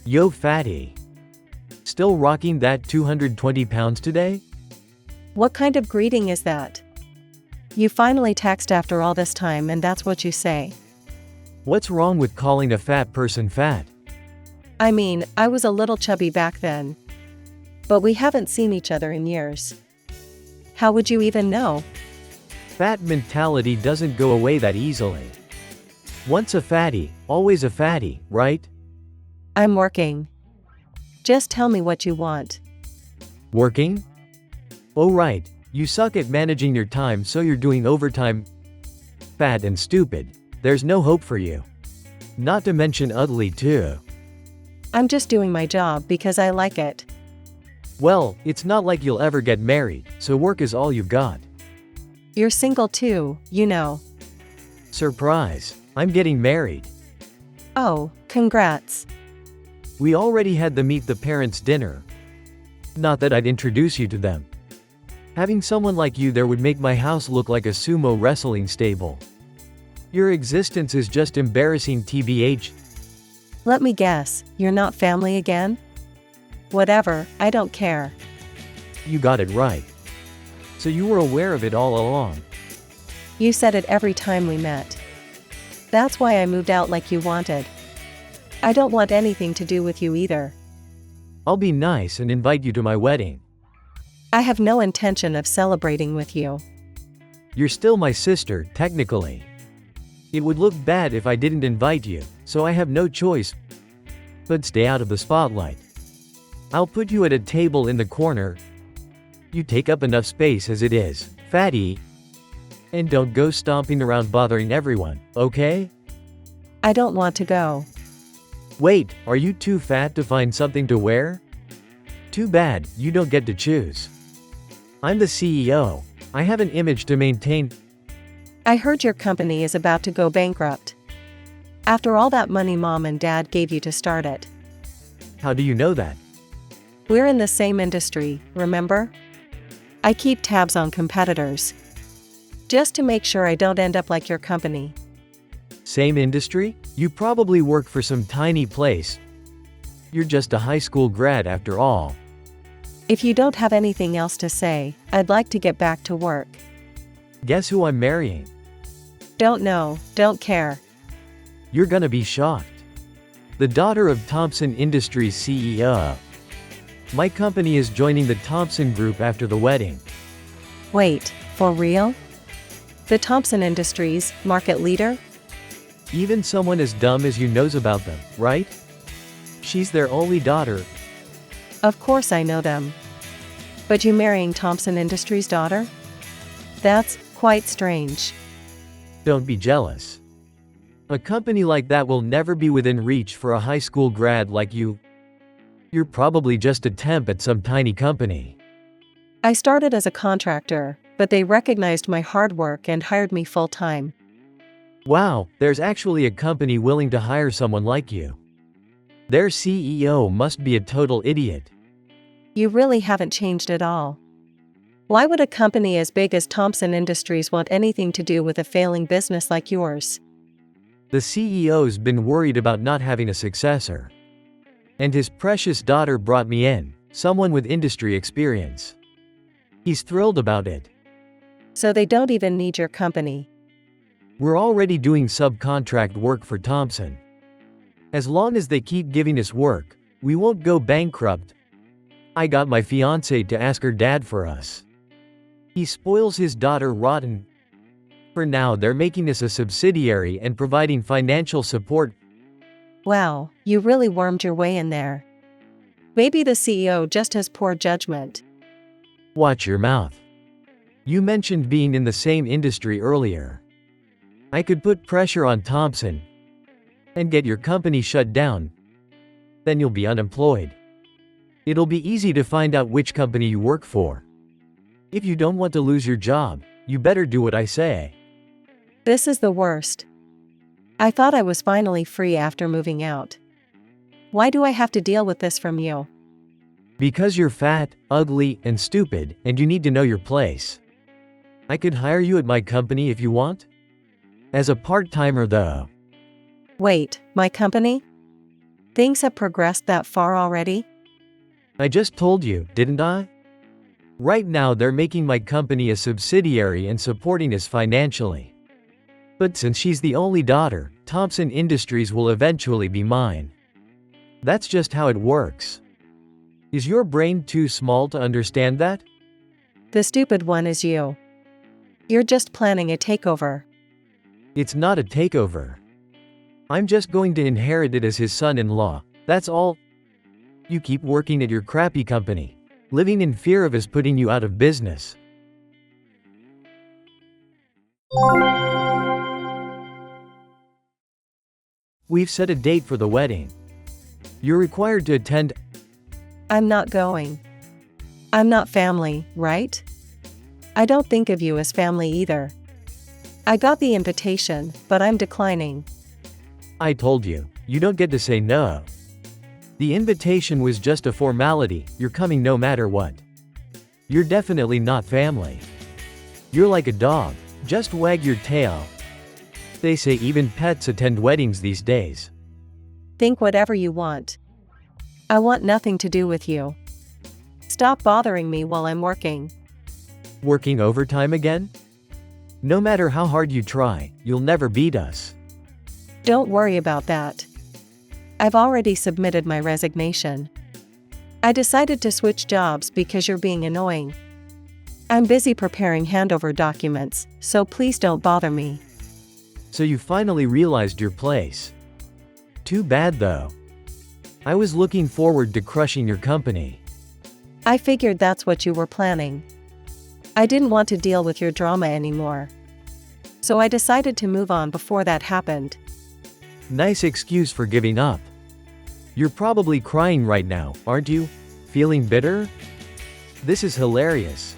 Yo fatty. Still rocking that 220 pounds today? What kind of greeting is that? You finally text after all this time and that's what you say. What's wrong with calling a fat person fat? I mean, I was a little chubby back then. But we haven't seen each other in years. How would you even know? Fat mentality doesn't go away that easily. Once a fatty, always a fatty, right? I'm working. Just tell me what you want. Working? Oh right, you suck at managing your time so you're doing overtime. Fat and stupid. There's no hope for you. Not to mention ugly too. I'm just doing my job because I like it. Well, it's not like you'll ever get married, so work is all you've got. You're single too, you know. Surprise, I'm getting married. Oh, congrats. We already had the meet the parents dinner. Not that I'd introduce you to them. Having someone like you there would make my house look like a sumo wrestling stable. Your existence is just embarrassing tbh. Let me guess, you're not family again? Whatever, I don't care. You got it right. So you were aware of it all along. You said it every time we met. That's why I moved out like you wanted. I don't want anything to do with you either. I'll be nice and invite you to my wedding. I have no intention of celebrating with you. You're still my sister, technically. It would look bad if I didn't invite you, so I have no choice but stay out of the spotlight. I'll put you at a table in the corner. You take up enough space as it is, fatty. And don't go stomping around bothering everyone, okay? I don't want to go. Wait, are you too fat to find something to wear? Too bad, you don't get to choose. I'm the CEO. I have an image to maintain. I heard your company is about to go bankrupt. After all that money mom and dad gave you to start it. How do you know that? We're in the same industry, remember? I keep tabs on competitors. Just to make sure I don't end up like your company. Same industry? You probably work for some tiny place. You're just a high school grad after all. If you don't have anything else to say, I'd like to get back to work. Guess who I'm marrying? Don't know, don't care. You're gonna be shocked. The daughter of Thompson Industries CEO. My company is joining the Thompson Group after the wedding. Wait, for real? The Thompson Industries, market leader? Even someone as dumb as you knows about them, right? She's their only daughter. Of course I know them. But you marrying Thompson Industries' daughter? That's quite strange. Don't be jealous. A company like that will never be within reach for a high school grad like you. You're probably just a temp at some tiny company. I started as a contractor, but they recognized my hard work and hired me full-time. Wow, there's actually a company willing to hire someone like you. Their CEO must be a total idiot. You really haven't changed at all. Why would a company as big as Thompson Industries want anything to do with a failing business like yours? The CEO's been worried about not having a successor. And his precious daughter brought me in, someone with industry experience. He's thrilled about it. So they don't even need your company. We're already doing subcontract work for Thompson. As long as they keep giving us work, we won't go bankrupt. I got my fiancée to ask her dad for us. He spoils his daughter rotten. For now they're making us a subsidiary and providing financial support. Wow, you really wormed your way in there. Maybe the CEO just has poor judgment. Watch your mouth. You mentioned being in the same industry earlier. I could put pressure on Thompson and get your company shut down. Then you'll be unemployed. It'll be easy to find out which company you work for. If you don't want to lose your job, you better do what I say. This is the worst. I thought I was finally free after moving out. Why do I have to deal with this from you? Because you're fat, ugly, and stupid, and you need to know your place. I could hire you at my company if you want. As a part-timer though. Wait, my company? Things have progressed that far already? I just told you, didn't I? Right now they're making my company a subsidiary and supporting us financially. But since she's the only daughter, Thompson Industries will eventually be mine. That's just how it works. Is your brain too small to understand that? The stupid one is you. You're just planning a takeover. It's not a takeover. I'm just going to inherit it as his son-in-law, that's all. You keep working at your crappy company, living in fear of us putting you out of business. We've set a date for the wedding. You're required to attend. I'm not going. I'm not family, right? I don't think of you as family either. I got the invitation, but I'm declining. I told you, you don't get to say no. The invitation was just a formality, you're coming no matter what. You're definitely not family. You're like a dog, just wag your tail. They say even pets attend weddings these days. Think whatever you want. I want nothing to do with you. Stop bothering me while I'm working. Working overtime again? No matter how hard you try, you'll never beat us. Don't worry about that. I've already submitted my resignation. I decided to switch jobs because you're being annoying. I'm busy preparing handover documents, so please don't bother me. So you finally realized your place. Too bad though. I was looking forward to crushing your company. I figured that's what you were planning. I didn't want to deal with your drama anymore. So I decided to move on before that happened. Nice excuse for giving up. You're probably crying right now, aren't you? Feeling bitter? This is hilarious.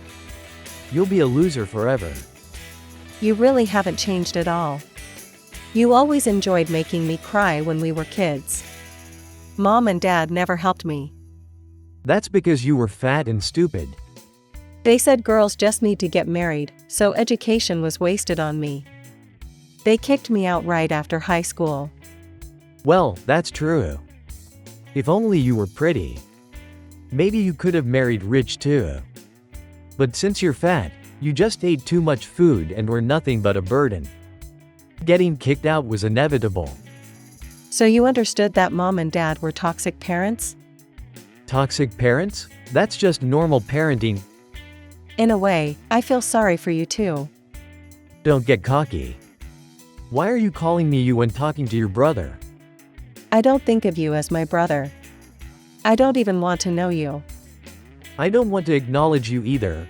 You'll be a loser forever. You really haven't changed at all. You always enjoyed making me cry when we were kids. Mom and Dad never helped me. That's because you were fat and stupid. They said girls just need to get married, so education was wasted on me. They kicked me out right after high school. Well, that's true. If only you were pretty. Maybe you could have married rich too. But since you're fat, you just ate too much food and were nothing but a burden. Getting kicked out was inevitable. So you understood that Mom and Dad were toxic parents? Toxic parents? That's just normal parenting. In a way, I feel sorry for you too. Don't get cocky. Why are you calling me you when talking to your brother? I don't think of you as my brother. I don't even want to know you. I don't want to acknowledge you either.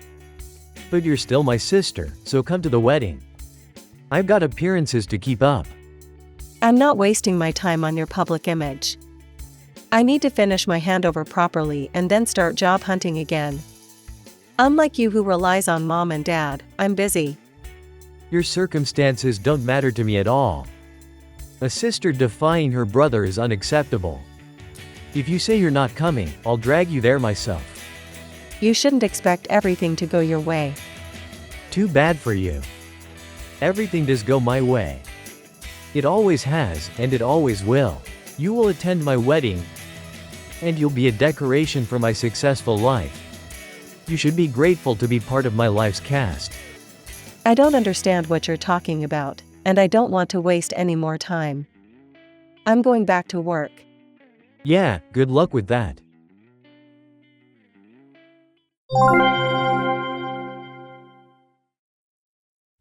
But you're still my sister, so come to the wedding. I've got appearances to keep up. I'm not wasting my time on your public image. I need to finish my handover properly and then start job hunting again. Unlike you who relies on Mom and Dad, I'm busy. Your circumstances don't matter to me at all. A sister defying her brother is unacceptable. If you say you're not coming, I'll drag you there myself. You shouldn't expect everything to go your way. Too bad for you. Everything does go my way. It always has, and it always will. You will attend my wedding, and you'll be a decoration for my successful life. You should be grateful to be part of my life's cast. I don't understand what you're talking about, and I don't want to waste any more time. I'm going back to work. Yeah, good luck with that.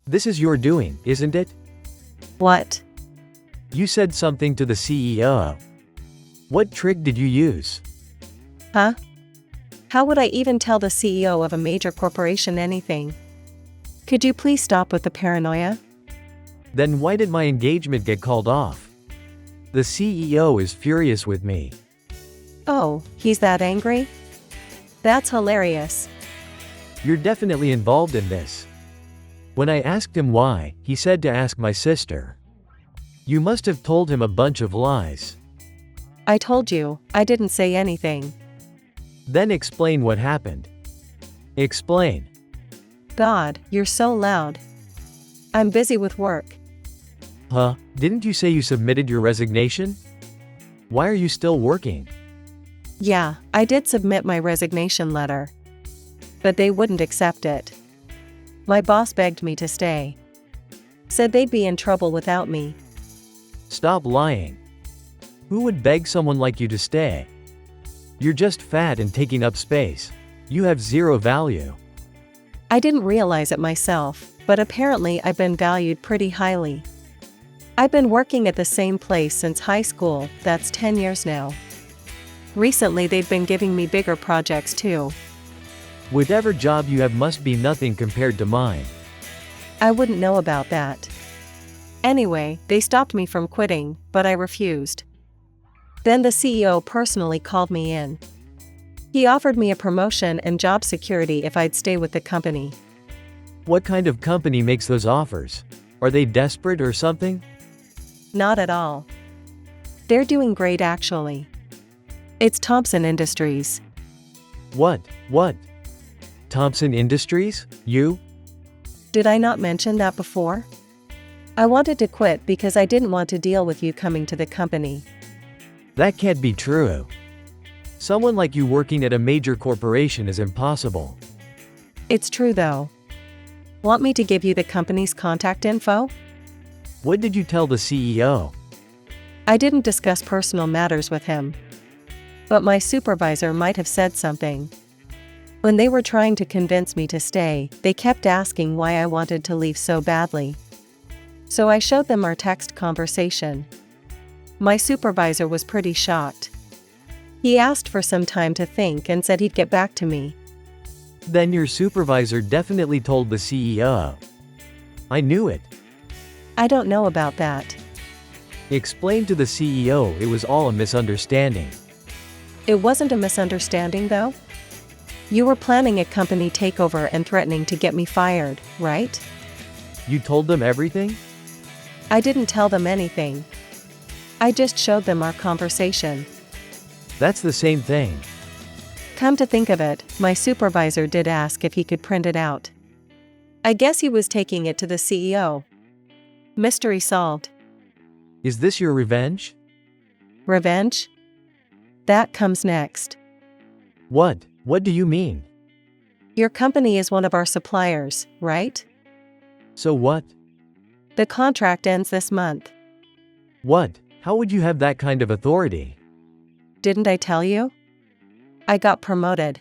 This is your doing, isn't it? What? You said something to the CEO. What trick did you use? Huh? How would I even tell the CEO of a major corporation anything? Could you please stop with the paranoia? Then why did my engagement get called off? The CEO is furious with me. Oh, he's that angry? That's hilarious. You're definitely involved in this. When I asked him why, he said to ask my sister. You must have told him a bunch of lies. I told you, I didn't say anything. Then explain what happened. Explain. God, you're so loud. I'm busy with work. Huh? Didn't you say you submitted your resignation? Why are you still working? Yeah, I did submit my resignation letter. But they wouldn't accept it. My boss begged me to stay. Said they'd be in trouble without me. Stop lying. Who would beg someone like you to stay? You're just fat and taking up space. You have zero value. I didn't realize it myself, but apparently I've been valued pretty highly. I've been working at the same place since high school, that's 10 years now. Recently they've been giving me bigger projects too. Whatever job you have must be nothing compared to mine. I wouldn't know about that. Anyway, they stopped me from quitting, but I refused. Then the CEO personally called me in. He offered me a promotion and job security if I'd stay with the company. What kind of company makes those offers? Are they desperate or something? Not at all. They're doing great actually. It's Thompson Industries. What? Thompson Industries? You? Did I not mention that before? I wanted to quit because I didn't want to deal with you coming to the company. That can't be true. Someone like you working at a major corporation is impossible. It's true though. Want me to give you the company's contact info? What did you tell the CEO? I didn't discuss personal matters with him. But my supervisor might have said something. When they were trying to convince me to stay, they kept asking why I wanted to leave so badly. So I showed them our text conversation. My supervisor was pretty shocked. He asked for some time to think and said he'd get back to me. Then your supervisor definitely told the CEO. I knew it. I don't know about that. Explain to the CEO it was all a misunderstanding. It wasn't a misunderstanding though. You were planning a company takeover and threatening to get me fired, right? You told them everything? I didn't tell them anything. I just showed them our conversation. That's the same thing. Come to think of it, my supervisor did ask if he could print it out. I guess he was taking it to the CEO. Mystery solved. Is this your revenge? Revenge? That comes next. What? What do you mean? Your company is one of our suppliers, right? So what? The contract ends this month. What? How would you have that kind of authority? Didn't I tell you? I got promoted.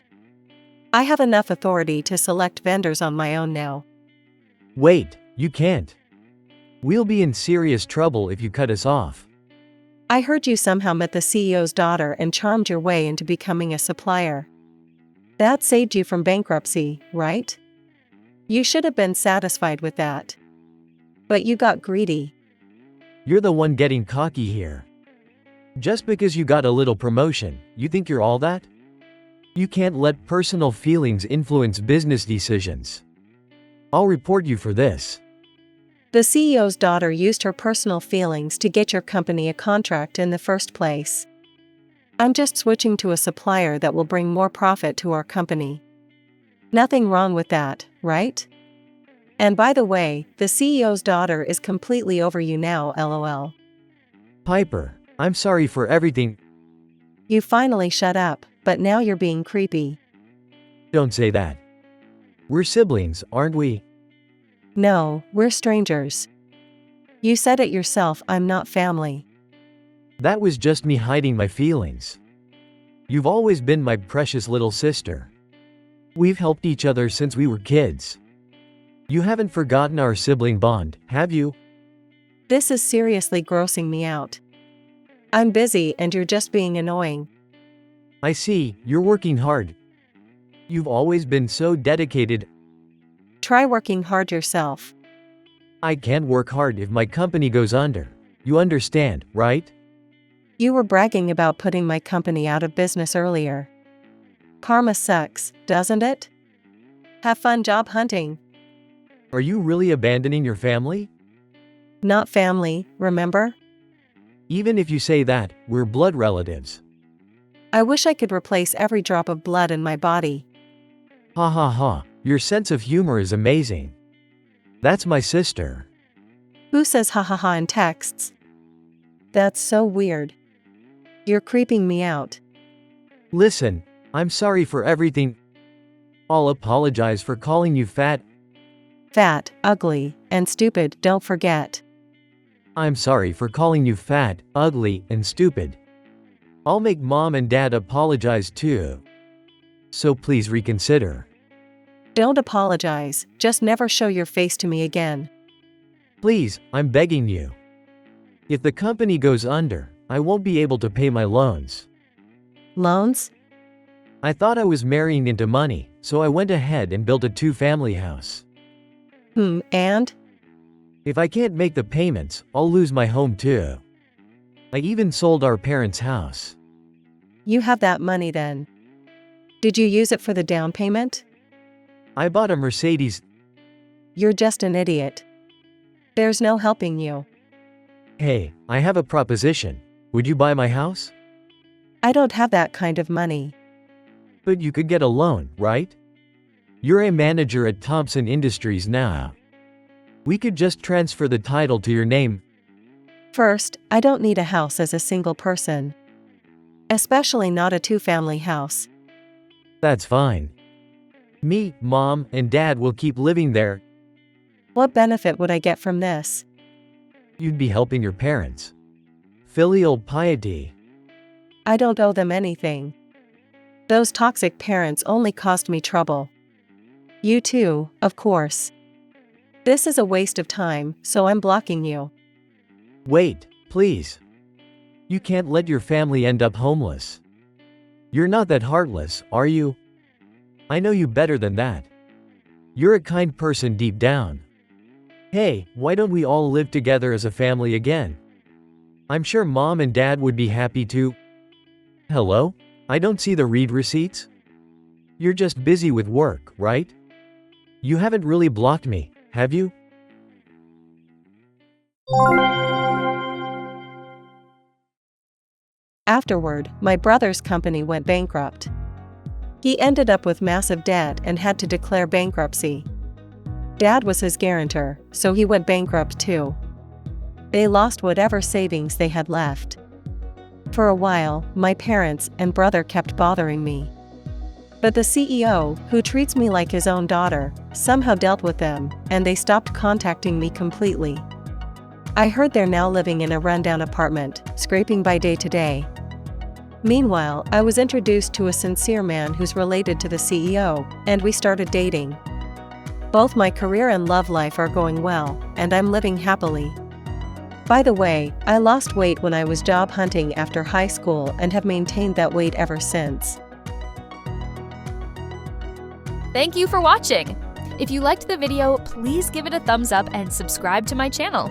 I have enough authority to select vendors on my own now. Wait, you can't. We'll be in serious trouble if you cut us off. I heard you somehow met the CEO's daughter and charmed your way into becoming a supplier. That saved you from bankruptcy, right? You should have been satisfied with that. But you got greedy. You're the one getting cocky here. Just because you got a little promotion, you think you're all that? You can't let personal feelings influence business decisions. I'll report you for this. The CEO's daughter used her personal feelings to get your company a contract in the first place. I'm just switching to a supplier that will bring more profit to our company. Nothing wrong with that, right? And by the way, the CEO's daughter is completely over you now, lol. Piper, I'm sorry for everything. You finally shut up, but now you're being creepy. Don't say that. We're siblings, aren't we? No, we're strangers. You said it yourself, I'm not family. That was just me hiding my feelings. You've always been my precious little sister. We've helped each other since we were kids. You haven't forgotten our sibling bond, have you? This is seriously grossing me out. I'm busy and you're just being annoying. I see, you're working hard. You've always been so dedicated. Try working hard yourself. I can't work hard if my company goes under. You understand, right? You were bragging about putting my company out of business earlier. Karma sucks, doesn't it? Have fun job hunting. Are you really abandoning your family? Not family, remember? Even if you say that, we're blood relatives. I wish I could replace every drop of blood in my body. Ha ha ha, your sense of humor is amazing. That's my sister. Who says ha ha ha in texts? That's so weird. You're creeping me out. Listen, I'm sorry for everything. I'll apologize for calling you fat. Fat, ugly, and stupid, don't forget. I'm sorry for calling you fat, ugly, and stupid. I'll make mom and dad apologize too. So please reconsider. Don't apologize, just never show your face to me again. Please, I'm begging you. If the company goes under, I won't be able to pay my loans. Loans? I thought I was marrying into money, so I went ahead and built a 2-family house. And? If I can't make the payments, I'll lose my home too. I even sold our parents' house. You have that money then. Did you use it for the down payment? I bought a Mercedes. You're just an idiot. There's no helping you. Hey, I have a proposition. Would you buy my house? I don't have that kind of money. But you could get a loan, right? You're a manager at Thompson Industries now. We could just transfer the title to your name. First, I don't need a house as a single person. Especially not a 2-family house. That's fine. Me, mom, and dad will keep living there. What benefit would I get from this? You'd be helping your parents. Filial piety. I don't owe them anything. Those toxic parents only caused me trouble. You too, of course. This is a waste of time, so I'm blocking you. Wait, please. You can't let your family end up homeless. You're not that heartless, are you? I know you better than that. You're a kind person deep down. Hey, why don't we all live together as a family again? I'm sure mom and dad would be happy to. Hello? I don't see the read receipts? You're just busy with work, right? You haven't really blocked me, have you? Afterward, my brother's company went bankrupt. He ended up with massive debt and had to declare bankruptcy. Dad was his guarantor, so he went bankrupt too. They lost whatever savings they had left. For a while, my parents and brother kept bothering me. But the CEO, who treats me like his own daughter, somehow dealt with them, and they stopped contacting me completely. I heard they're now living in a rundown apartment, scraping by day to day. Meanwhile, I was introduced to a sincere man who's related to the CEO, and we started dating. Both my career and love life are going well, and I'm living happily. By the way, I lost weight when I was job hunting after high school and have maintained that weight ever since. Thank you for watching. If you liked the video, please give it a thumbs up and subscribe to my channel.